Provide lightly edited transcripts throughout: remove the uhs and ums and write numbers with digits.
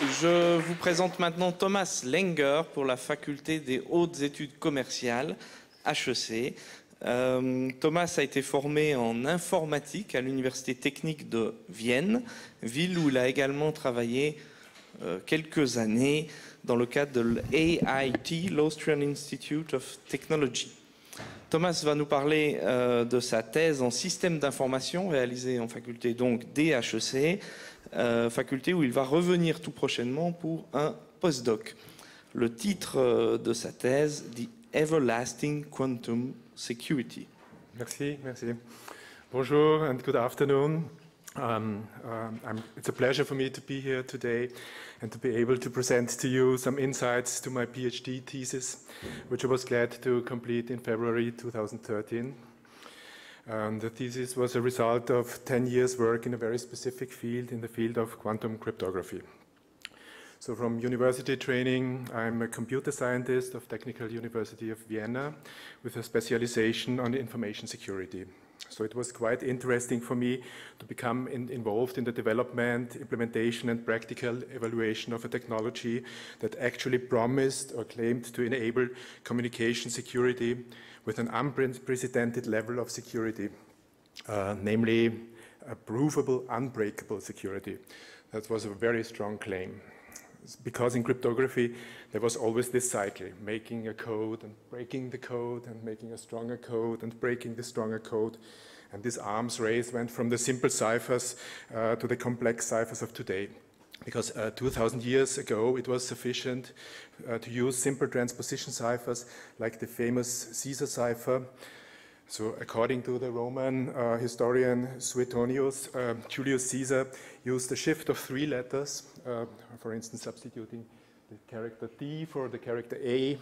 Je vous présente maintenant Thomas Länger pour la Faculté des hautes études commerciales, HEC. Thomas a été formé en informatique à l'Université technique de Vienne, ville où il a également travaillé quelques années dans le cadre de l'AIT, l'Austrian Institute of Technology. Thomas va nous parler de sa thèse en système d'information réalisée en faculté donc des HEC, faculté où il va revenir tout prochainement pour un postdoc. Le titre de sa thèse, The Everlasting Quantum Security. Merci, merci. Bonjour and good afternoon. It's a pleasure for me to be here today and to be able to present to you some insights to my PhD thesis, which I was glad to complete in February 2013. The thesis was a result of 10 years' work in a very specific field, in the field of quantum cryptography. So from university training, I'm a computer scientist of Technical University of Vienna with a specialization on information security. So it was quite interesting for me to become involved in the development, implementation, and practical evaluation of a technology that actually promised or claimed to enable communication security with an unprecedented level of security, namely a provable, unbreakable security. That was a very strong claim. Because in cryptography, there was always this cycle, making a code and breaking the code and making a stronger code and breaking the stronger code. And this arms race went from the simple ciphers to the complex ciphers of today. Because 2,000 years ago, it was sufficient to use simple transposition ciphers like the famous Caesar cipher. So according to the Roman historian Suetonius, Julius Caesar used a shift of 3 letters, for instance, substituting the character D for the character A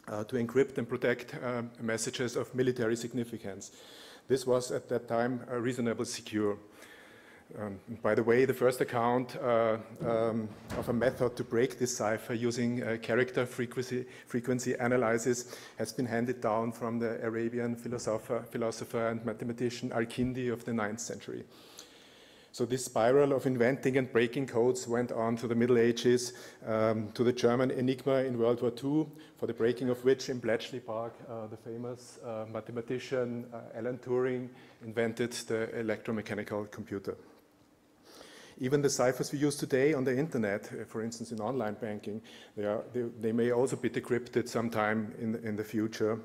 to encrypt and protect messages of military significance. This was at that time reasonably secure. By the way, the first account of a method to break this cipher using character frequency analysis has been handed down from the Arabian philosopher and mathematician Al-Kindi of the 9th century. So this spiral of inventing and breaking codes went on to the Middle Ages, to the German Enigma in World War II, for the breaking of which in Bletchley Park, the famous mathematician Alan Turing invented the electromechanical computer. Even the ciphers we use today on the internet, for instance in online banking, they may also be decrypted sometime in the future.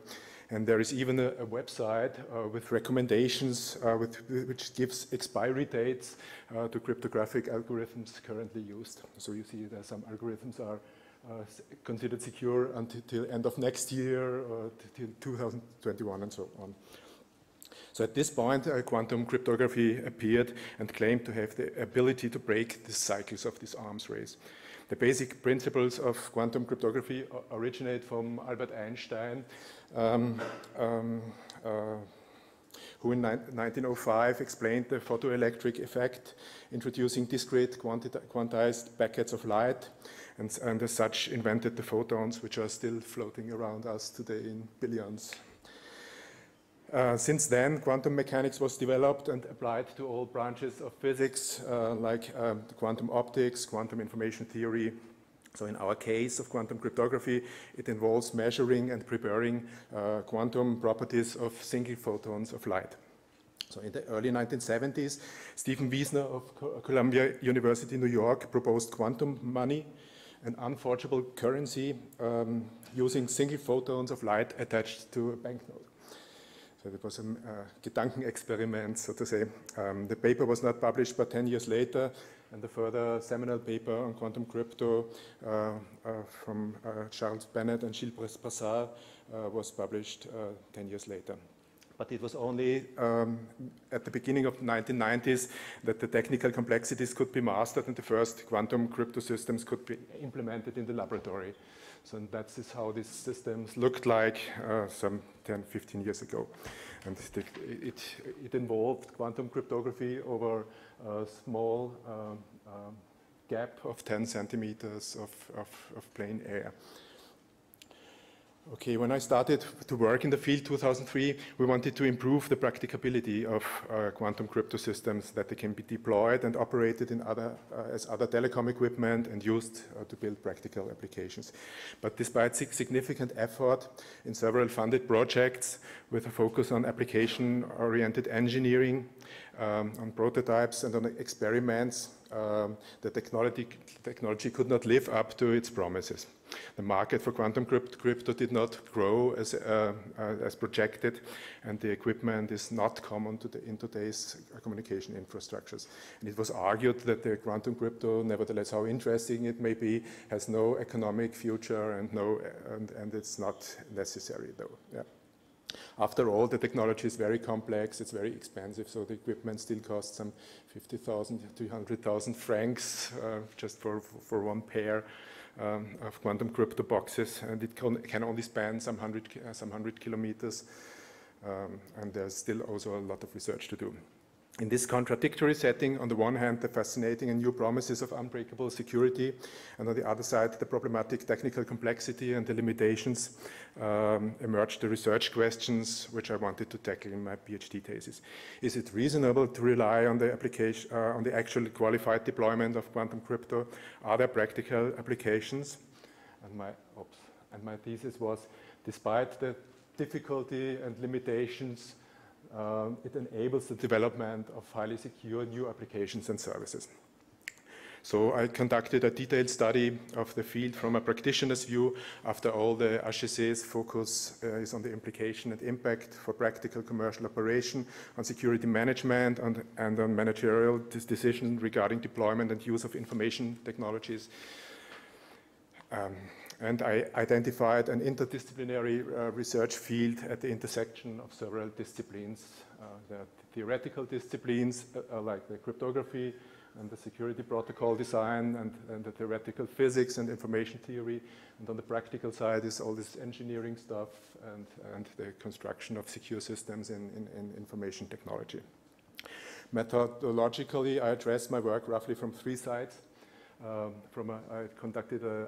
And there is even a website with recommendations which gives expiry dates to cryptographic algorithms currently used. So you see that some algorithms are considered secure until end of next year or till 2021 and so on. So at this point, quantum cryptography appeared and claimed to have the ability to break the cycles of this arms race. The basic principles of quantum cryptography originate from Albert Einstein, who in 1905 explained the photoelectric effect, introducing discrete quantized packets of light, and as such invented the photons, which are still floating around us today in billions. Since then, quantum mechanics was developed and applied to all branches of physics, like quantum optics, quantum information theory. So in our case of quantum cryptography, it involves measuring and preparing quantum properties of single photons of light. So in the early 1970s, Stephen Wiesner of Columbia University, New York, proposed quantum money, an unforgeable currency using single photons of light attached to a banknote. So it was a Gedankenexperiment, so to say. The paper was not published but 10 years later, and the further seminal paper on quantum crypto from Charles Bennett and Gilles Brassard was published 10 years later. But it was only at the beginning of the 1990s that the technical complexities could be mastered and the first quantum crypto systems could be implemented in the laboratory. So that is how these systems looked like some 10, 15 years ago. And it involved quantum cryptography over a small gap of 10 centimeters of plain air. Okay, when I started to work in the field 2003, we wanted to improve the practicability of quantum crypto systems, that they can be deployed and operated in as other telecom equipment and used to build practical applications. But despite significant effort in several funded projects with a focus on application-oriented engineering, on prototypes and on experiments, the technology could not live up to its promises. The market for quantum crypto did not grow as projected, and the equipment is not common in today's communication infrastructures. And it was argued that the quantum crypto, nevertheless, how interesting it may be, has no economic future and it's not necessary, though. Yeah. After all, the technology is very complex, it's very expensive, so the equipment still costs some 50,000 to 100,000 francs just for one pair of quantum crypto boxes, and it can only span some 100 kilometers, and there's still also a lot of research to do. In this contradictory setting, on the one hand, the fascinating and new promises of unbreakable security, and on the other side, the problematic technical complexity and the limitations, emerged the research questions which I wanted to tackle in my PhD thesis. Is it reasonable to rely on the application, on the actual qualified deployment of quantum crypto? Are there practical applications? And my thesis was, despite the difficulty and limitations, it enables the development of highly secure new applications and services. So I conducted a detailed study of the field from a practitioner's view. After all, the HEC's focus is on the implication and impact for practical commercial operation, on security management, and on managerial decision regarding deployment and use of information technologies. And I identified an interdisciplinary research field at the intersection of several disciplines. The theoretical disciplines like the cryptography and the security protocol design and the theoretical physics and information theory. And on the practical side is all this engineering stuff and the construction of secure systems in information technology. Methodologically, I addressed my work roughly from three sides. I conducted a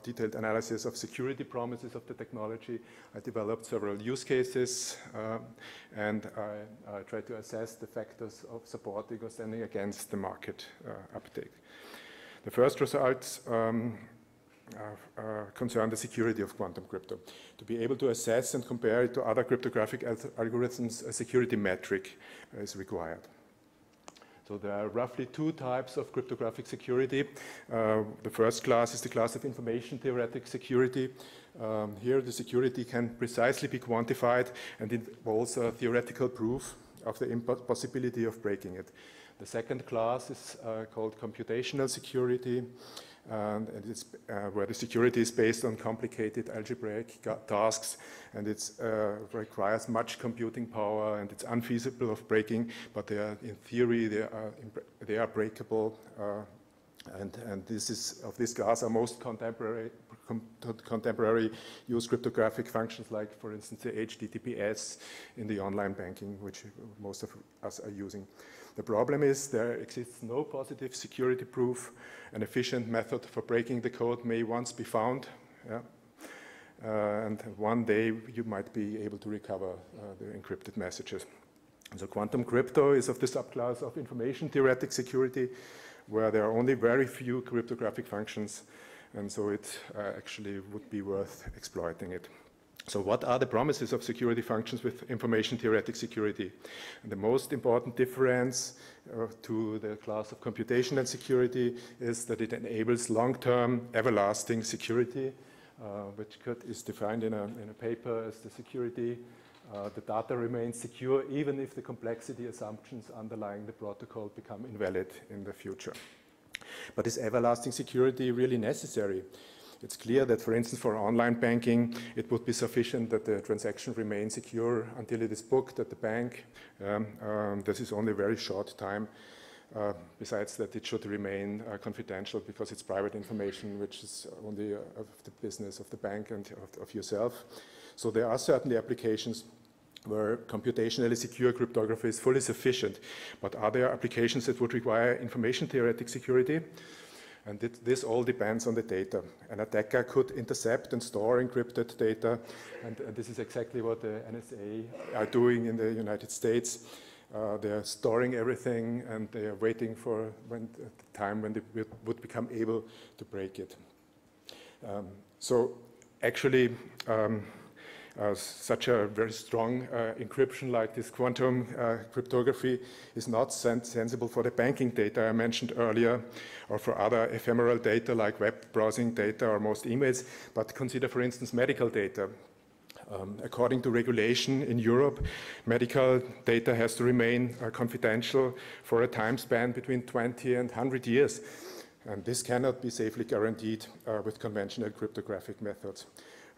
detailed analysis of security promises of the technology. I developed several use cases, and I tried to assess the factors of supporting or standing against the market uptake. The first results concern the security of quantum crypto. To be able to assess and compare it to other cryptographic algorithms, a security metric is required. So there are roughly two types of cryptographic security. The first class is the class of information theoretic security. Here the security can precisely be quantified and involves a theoretical proof of the impossibility of breaking it. The second class is called computational security, and it's where the security is based on complicated algebraic tasks, and it requires much computing power, and it's unfeasible of breaking, but in theory they are breakable, and of this class are most contemporary use cryptographic functions, like for instance the HTTPS in the online banking, which most of us are using. The problem is there exists no positive security proof. An efficient method for breaking the code may once be found, and one day you might be able to recover the encrypted messages. So quantum crypto is of the subclass of information theoretic security, where there are only very few cryptographic functions, and so it actually would be worth exploiting it. So what are the promises of security functions with information theoretic security? And the most important difference to the class of computational security is that it enables long-term, everlasting security, which is defined in a paper as the security. The data remains secure even if the complexity assumptions underlying the protocol become invalid in the future. But is everlasting security really necessary? It's clear that, for instance, for online banking, it would be sufficient that the transaction remains secure until it is booked at the bank. This is only a very short time. Besides that, it should remain confidential because it's private information, which is only of the business of the bank and of yourself. So there are certainly applications where computationally secure cryptography is fully sufficient. But are there applications that would require information theoretic security? And this all depends on the data. An attacker could intercept and store encrypted data, and this is exactly what the NSA are doing in the United States. They are storing everything, and they are waiting for the time when they would become able to break it. So actually, such a very strong encryption like this quantum cryptography is not sensible for the banking data I mentioned earlier, or for other ephemeral data like web browsing data or most emails, but consider, for instance, medical data. According to regulation in Europe, medical data has to remain confidential for a time span between 20 and 100 years. And this cannot be safely guaranteed with conventional cryptographic methods.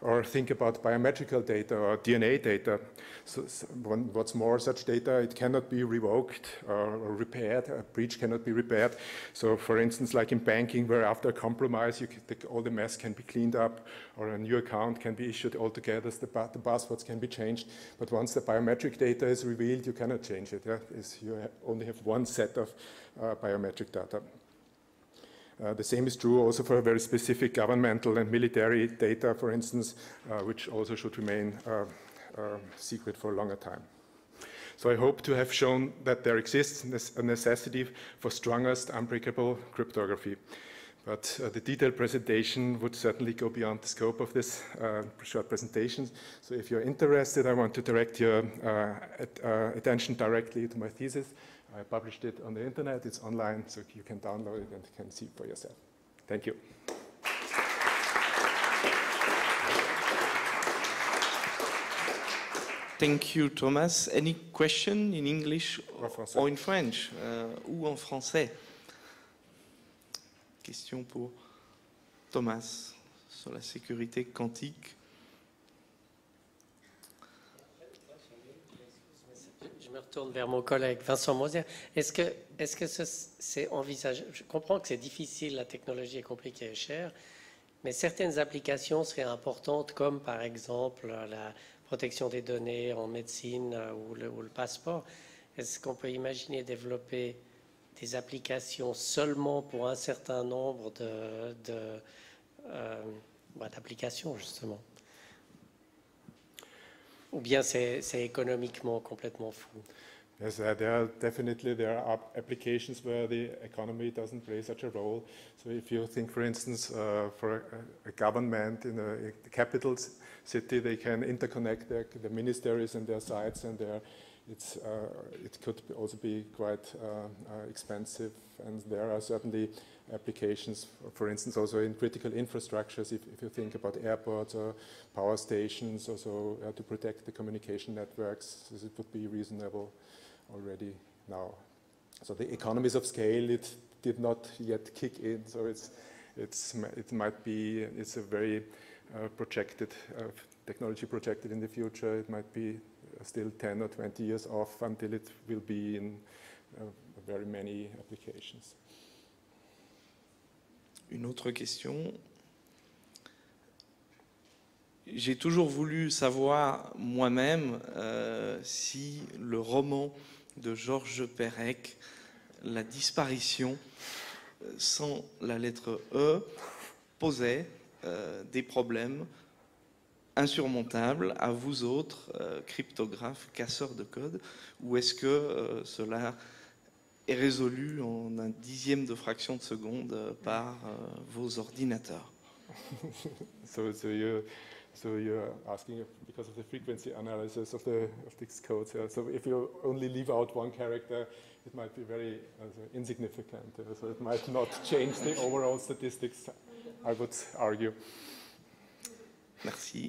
Or think about biometrical data or DNA data. What's more, such data, it cannot be revoked or repaired. A breach cannot be repaired. So for instance, like in banking, where after a compromise, all the mess can be cleaned up, or a new account can be issued altogether, the passwords can be changed. But once the biometric data is revealed, you cannot change it. Yeah? You only have one set of biometric data. The same is true also for very specific governmental and military data, for instance, which also should remain secret for a longer time. So I hope to have shown that there exists a necessity for strongest unbreakable cryptography. But the detailed presentation would certainly go beyond the scope of this short presentation. So if you're interested, I want to direct your attention directly to my thesis. I published it on the internet, it's online, so you can download it and you can see it for yourself. Thank you. Thank you, Thomas. Any question in English or in French ou en français? Question pour Thomas sur la sécurité quantique. Je me retourne vers mon collègue Vincent Mosier. Est-ce que c'est envisageable? Je comprends que c'est difficile, la technologie est compliquée et chère, mais certaines applications seraient importantes, comme par exemple la protection des données en médecine ou le passeport. Est-ce qu'on peut imaginer développer des applications seulement pour un certain nombre d'applications, justement? Ou bien c'est économiquement complètement fou? Yes, there are applications where the economy doesn't play such a role. So if you think, for instance, for a government in a capital city, they can interconnect the ministries and their sites, and it could also be quite expensive. And there are certainly applications, for instance, also in critical infrastructures, if you think about airports or power stations, also to protect the communication networks, it would be reasonable already now. So the economies of scale, it did not yet kick in, so it might be, it's a very projected, technology projected in the future. It might be still 10 or 20 years off until it will be in very many applications. Une autre question. J'ai toujours voulu savoir moi-même si le roman de Georges Perec, La disparition, sans la lettre E, posait des problèmes insurmontables à vous autres, cryptographes, casseurs de code, ou est-ce que cela est résolu en un dixième de fraction de seconde par vos ordinateurs? So you're asking because of the frequency analysis of these codes. So if you only leave out one character, it might be very insignificant. So it might not change the overall statistics, I would argue. Merci.